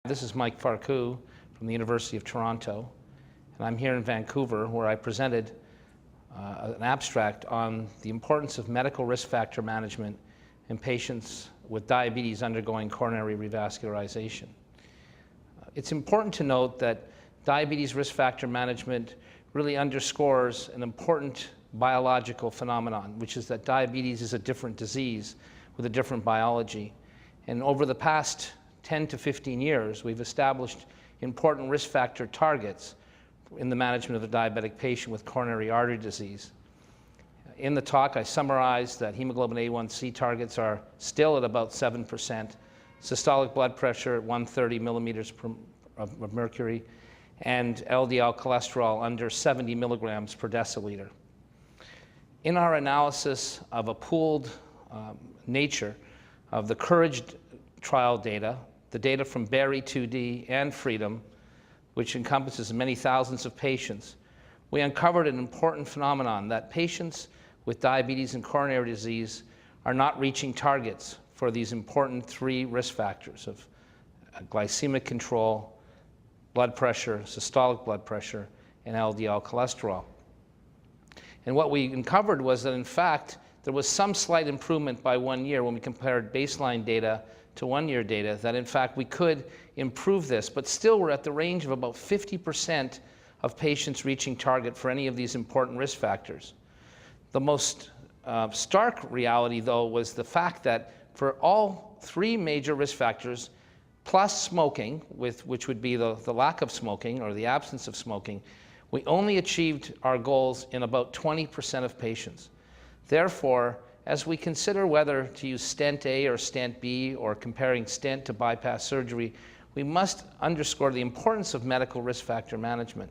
This is Mike Farkouh from the University of Toronto, and I'm here in Vancouver where I presented an abstract on the importance of medical risk factor management in patients with diabetes undergoing coronary revascularization. It's important to note that diabetes risk factor management really underscores an important biological phenomenon, which is that diabetes is a different disease with a different biology. And over the past 10 to 15 years, we've established important risk factor targets in the management of a diabetic patient with coronary artery disease. In the talk, I summarized that hemoglobin A1C targets are still at about 7%, systolic blood pressure at 130 millimeters of mercury, and LDL cholesterol under 70 milligrams per deciliter. In our analysis of a pooled nature of the COURAGE trial data, the data from Berry 2D and Freedom, which encompasses many thousands of patients, we uncovered an important phenomenon that patients with diabetes and coronary disease are not reaching targets for these important three risk factors of glycemic control, blood pressure, systolic blood pressure, and LDL cholesterol. And what we uncovered was that, in fact, there was some slight improvement by 1 year when we compared baseline data to 1 year data, that in fact we could improve this, but still we're at the range of about 50% of patients reaching target for any of these important risk factors. The most stark reality, though, was the fact that for all three major risk factors, plus smoking, which would be the lack of smoking or the absence of smoking, we only achieved our goals in about 20% of patients. Therefore, as we consider whether to use stent A or stent B or comparing stent to bypass surgery, we must underscore the importance of medical risk factor management.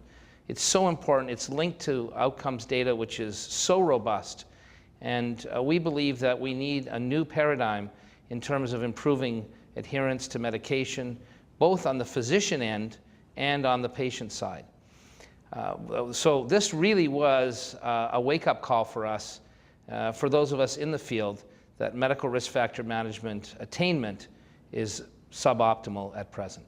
It's so important. It's linked to outcomes data, which is so robust. And we believe that we need a new paradigm in terms of improving adherence to medication, both on the physician end and on the patient side. So this really was a wake-up call for us, for those of us in the field, that medical risk factor management attainment is suboptimal at present.